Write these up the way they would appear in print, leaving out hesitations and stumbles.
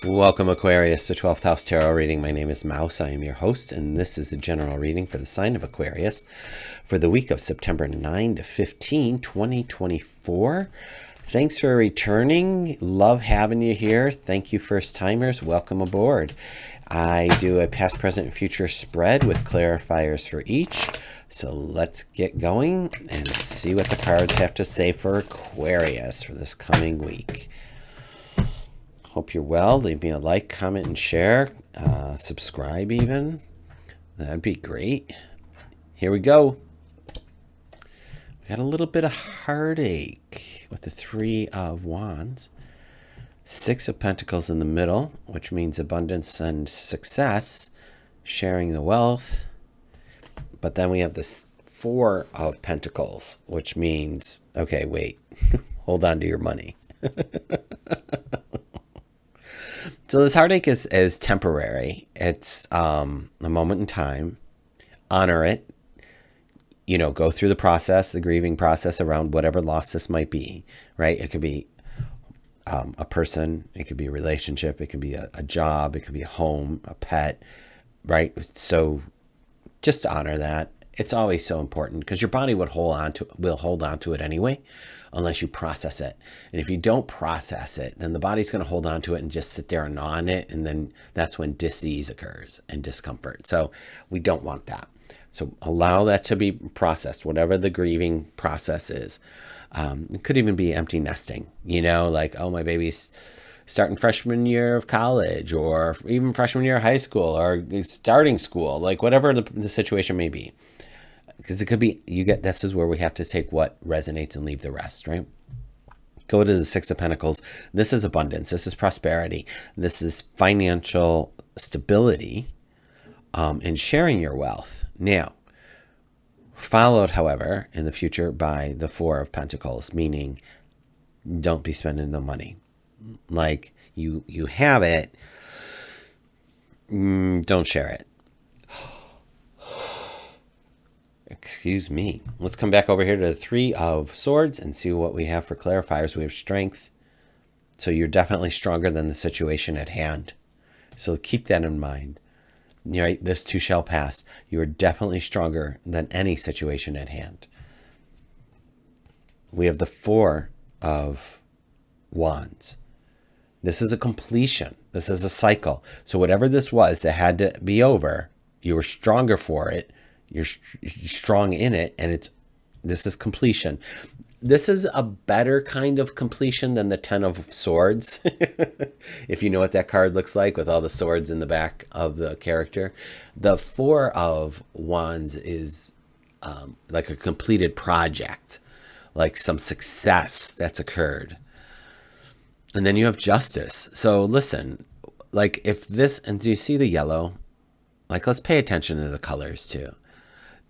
Welcome, Aquarius, to 12th House Tarot Reading. My name is Mouse. I am your host, and this is a general reading for the sign of Aquarius for the week of September 9 to 15, 2024. Thanks for returning. Love having you here. Thank you, first-timers. Welcome aboard. I do a past, present, and future spread with clarifiers for each. So let's get going and see what the cards have to say for Aquarius for this coming week. Hope you're well. Leave me a like, comment, and share. Subscribe even. That'd be great. Here we go. We got a little bit of heartache with the Three of Wands. Six of Pentacles in the middle, which means abundance and success, sharing the wealth. But then we have this Four of Pentacles, which means, okay, wait, hold on to your money. So this heartache is temporary. It's a moment in time. Honor it. You know, go through the process, the grieving process around whatever loss this might be, right? It could be a person. It could be a relationship. It could be a job. It could be a home, a pet, right? So just honor that. It's always so important because your body will hold on to it anyway, unless you process it. And if you don't process it, then the body's going to hold on to it and just sit there and gnaw on it. And then that's when dis-ease occurs and discomfort. So we don't want that. So allow that to be processed, whatever the grieving process is. It could even be empty nesting, you know, like, oh, my baby's starting freshman year of college, or even freshman year of high school, or starting school, like whatever the situation may be. Because it could be, this is where we have to take what resonates and leave the rest, right? Go to the Six of Pentacles. This is abundance. This is prosperity. This is financial stability, and sharing your wealth. Now, followed, however, in the future by the Four of Pentacles, meaning don't be spending the money. Like you have it, don't share it. Excuse me. Let's come back over here to the Three of Swords and see what we have for clarifiers. We have strength. So you're definitely stronger than the situation at hand. So keep that in mind. Right? This too shall pass. You are definitely stronger than any situation at hand. We have the Four of Wands. This is a completion. This is a cycle. So whatever this was that had to be over, you were stronger for it. You're strong in it, and this is completion. This is a better kind of completion than the Ten of Swords. If you know what that card looks like with all the swords in the back of the character. The Four of Wands is like a completed project, like some success that's occurred. And then you have justice. So listen, like if this, and do you see the yellow? Like, let's pay attention to the colors too.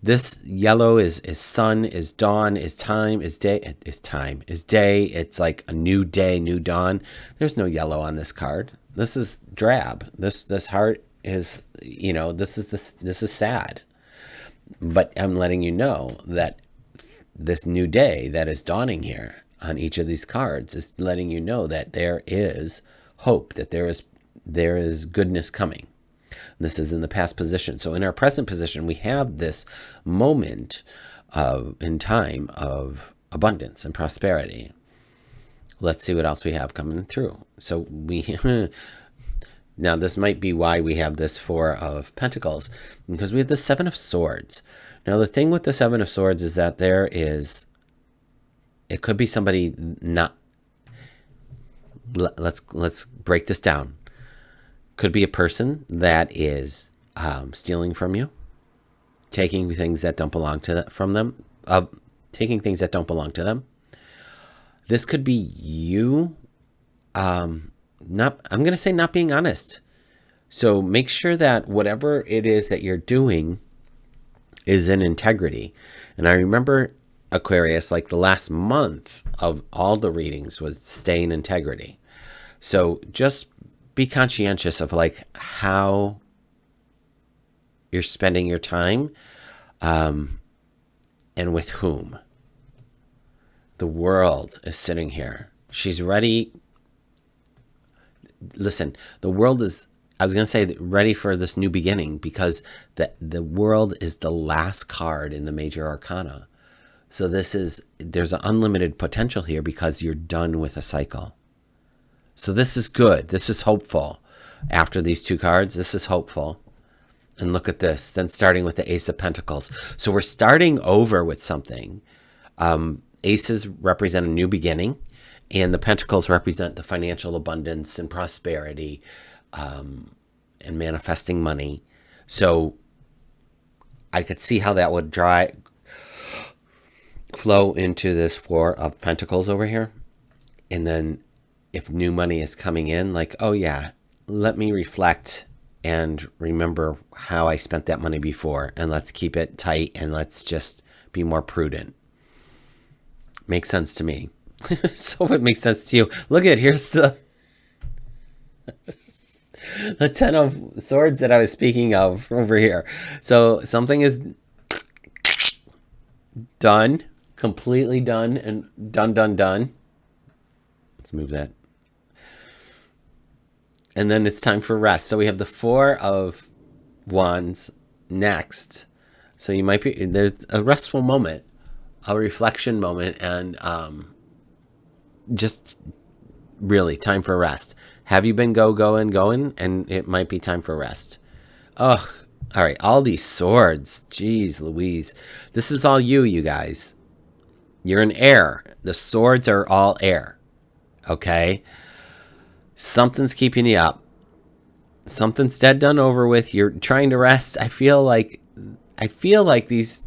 This yellow is sun, is dawn, is time, is day, is time, is day. It's like a new day, new dawn. There's no yellow on this card. This is drab. This heart is, you know, this is sad. But I'm letting you know that this new day that is dawning here on each of these cards is letting you know that there is hope, that there is goodness coming. This is in the past position. So in our present position, we have this moment in time of abundance and prosperity. Let's see what else we have coming through. So now this might be why we have this Four of Pentacles, because we have the Seven of Swords. Now the thing with the Seven of Swords is that it could be somebody not, let's break this down. Could be a person that is stealing from you, taking things that don't belong to them, taking things that don't belong to them. This could be you. I'm going to say not being honest. So make sure that whatever it is that you're doing is in integrity. And I remember, Aquarius, like the last month of all the readings was stay in integrity. So just be conscientious of like how you're spending your time, and with whom. The world is sitting here. She's ready. listen, the world is, I was going to say, ready for this new beginning, because the world is the last card in the major arcana. So there's an unlimited potential here because you're done with a cycle. So this is good. This is hopeful. After these two cards, this is hopeful. And look at this, then starting with the Ace of Pentacles. So we're starting over with something. Aces represent a new beginning, and the Pentacles represent the financial abundance and prosperity, and manifesting money. So I could see how that would flow into this Four of Pentacles over here. And then if new money is coming in, like, oh yeah, let me reflect and remember how I spent that money before, and let's keep it tight, and let's just be more prudent. Makes sense to me. So it makes sense to you. Look at, here's the Ten of Swords that I was speaking of over here. So something is done, completely done, and done. Let's move that. And then it's time for rest. So we have the Four of Wands next. So you might be, there's a restful moment, a reflection moment, and just really time for rest. Have you been going? And it might be time for rest. Oh, all right. All these swords. Jeez Louise. This is all you guys. You're an air. The swords are all air. Okay? Something's keeping you up. Something's dead, done, over with. You're trying to rest. I feel like these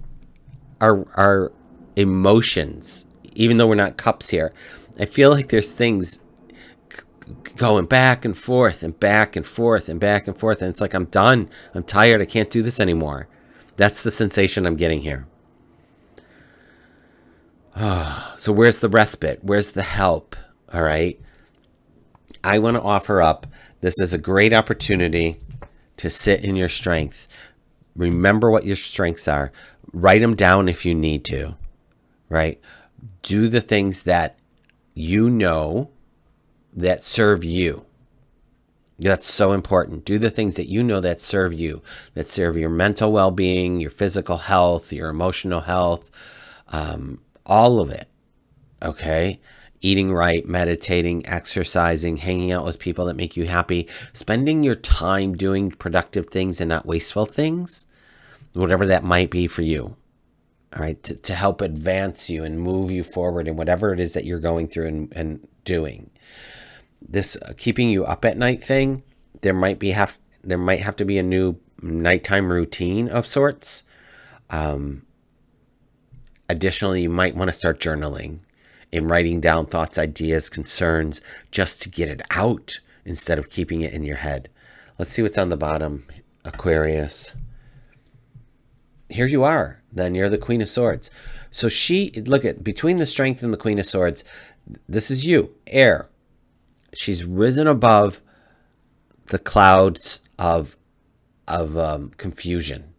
are emotions, even though we're not cups here. I feel like there's things going back and forth and back and forth and back and forth. And it's like, I'm done. I'm tired. I can't do this anymore. That's the sensation I'm getting here. So where's the respite? Where's the help? All right. I want to offer up, this is a great opportunity to sit in your strength. Remember what your strengths are. Write them down if you need to, right? Do the things that you know that serve you. That's so important. Do the things that you know that serve you, that serve your mental well-being, your physical health, your emotional health, all of it, okay? Eating right, meditating, exercising, hanging out with people that make you happy, spending your time doing productive things and not wasteful things, whatever that might be for you, all right, to help advance you and move you forward in whatever it is that you're going through and doing. This keeping you up at night thing, there might have to be a new nighttime routine of sorts. Additionally, you might want to start journaling and writing down thoughts, ideas, concerns, just to get it out instead of keeping it in your head. Let's see what's on the bottom, Aquarius. Here you are. Then you're the Queen of Swords. So look at, between the Strength and the Queen of Swords, this is you, air. She's risen above the clouds of confusion.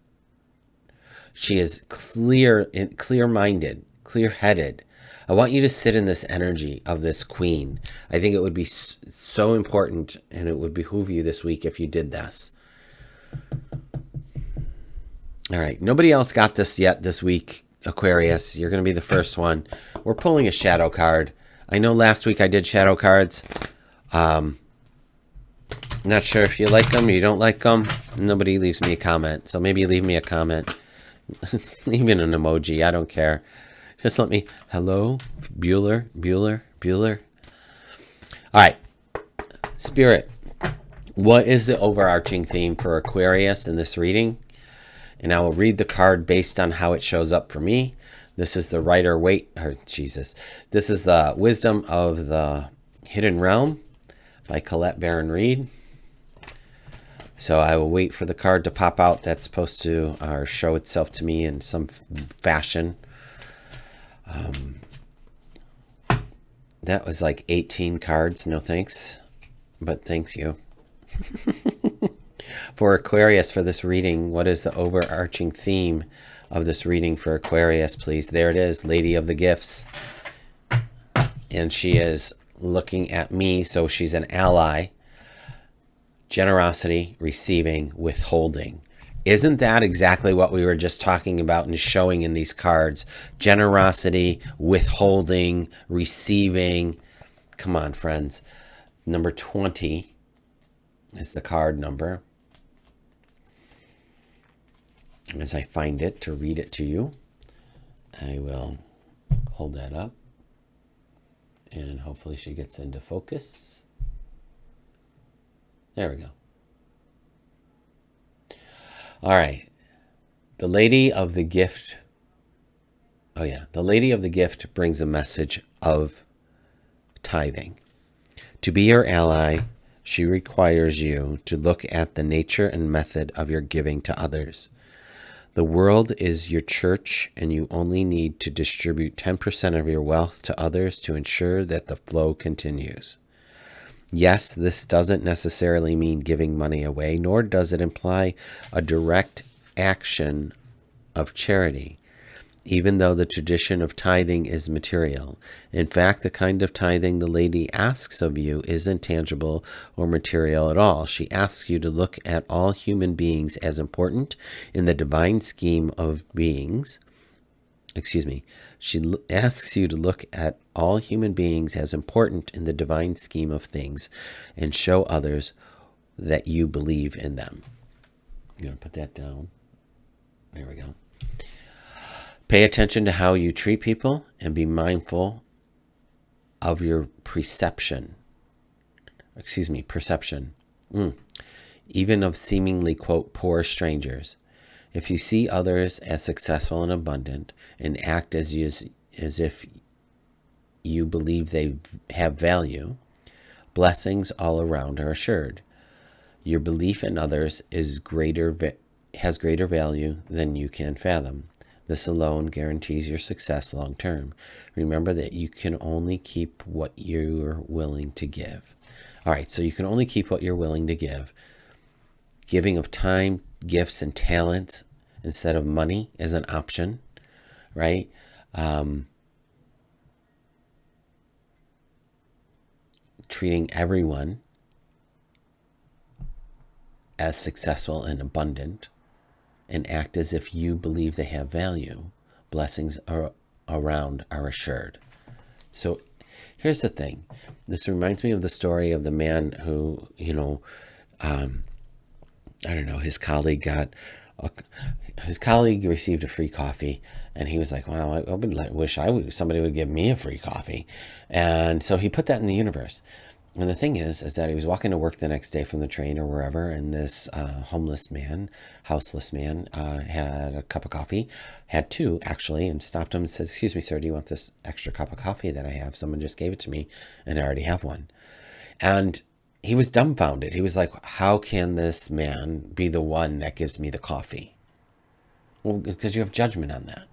She is clear-minded, clear-headed. I want you to sit in this energy of this queen. I think it would be so important, and it would behoove you this week if you did this. All right. Nobody else got this yet this week, Aquarius. You're going to be the first one. We're pulling a shadow card. I know last week I did shadow cards. Not sure if you like them or you don't like them. Nobody leaves me a comment. So maybe leave me a comment. Even an emoji. I don't care. Just let me, hello, Bueller. All right. Spirit, what is the overarching theme for Aquarius in this reading? And I will read the card based on how it shows up for me. This is the This is the Wisdom of the Hidden Realm by Colette Baron Reed. So I will wait for the card to pop out. That's supposed to show itself to me in some fashion. That was like 18 cards. No thanks, but thanks you. For Aquarius, for this reading, what is the overarching theme of this reading for Aquarius, please? There it is, Lady of the Gifts. And she is looking at me, so she's an ally. generosity, receiving, withholding. Isn't that exactly what we were just talking about and showing in these cards? Generosity, withholding, receiving. Come on, friends. Number 20 is the card number. As I find it to read it to you, I will hold that up. And hopefully she gets into focus. There we go. All right. The Lady of the Gift. Oh, yeah. The Lady of the Gift brings a message of tithing. To be your ally, she requires you to look at the nature and method of your giving to others. The world is your church, and you only need to distribute 10% of your wealth to others to ensure that the flow continues. Yes, this doesn't necessarily mean giving money away, nor does it imply a direct action of charity, even though the tradition of tithing is material. In fact, the kind of tithing the lady asks of you isn't tangible or material at all. She asks you to look at all human beings as important in the divine scheme of beings. She asks you to look at all human beings as important in the divine scheme of things and show others that you believe in them. I'm going to put that down. There we go. Pay attention to how you treat people and be mindful of your perception. Even of seemingly, quote, poor strangers. If you see others as successful and abundant and act as if you believe they have value, blessings all around are assured. Your belief in others has greater value than you can fathom. This alone guarantees your success long term. Remember that you can only keep what you're willing to give. All right, so you can only keep what you're willing to give. Giving of time, gifts, and talents instead of money is an option, right? Treating everyone as successful and abundant and act as if you believe they have value. Blessings around are assured. So here's the thing. This reminds me of the story of the man who, his colleague received a free coffee, and he was like, wow, I wish somebody would give me a free coffee. And so he put that in the universe. And the thing is that he was walking to work the next day from the train or wherever, and this houseless man, had a cup of coffee, had two actually, and stopped him and said, excuse me, sir, do you want this extra cup of coffee that I have? Someone just gave it to me, and I already have one. And he was dumbfounded. He was like, how can this man be the one that gives me the coffee? Well, because you have judgment on that.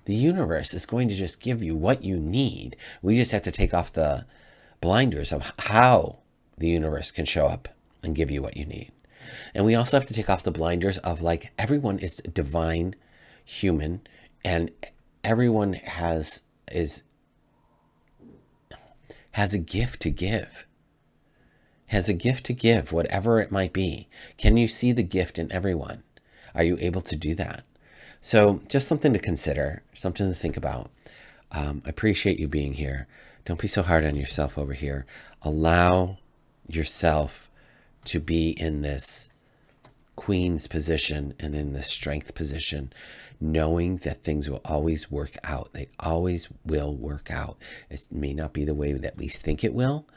The universe is going to just give you what you need. We just have to take off the blinders of how the universe can show up and give you what you need. And we also have to take off the blinders of everyone is divine, human, and everyone has a gift to give. Has a gift to give, whatever it might be. Can you see the gift in everyone? Are you able to do that? So just something to consider, something to think about. I appreciate you being here. Don't be so hard on yourself over here. Allow yourself to be in this queen's position and in the strength position, knowing that things will always work out. They always will work out. It may not be the way that we think it will,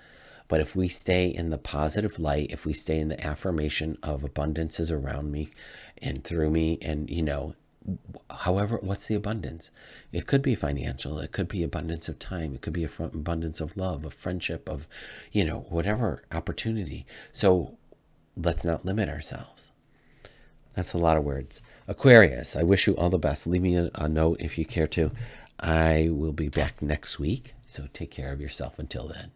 but if we stay in the positive light, if we stay in the affirmation of abundance is around me and through me, and however, what's the abundance? It could be financial. It could be abundance of time. It could be abundance of love, of friendship, of, whatever opportunity. So let's not limit ourselves. That's a lot of words. Aquarius, I wish you all the best. Leave me a note if you care to. I will be back next week. So take care of yourself until then.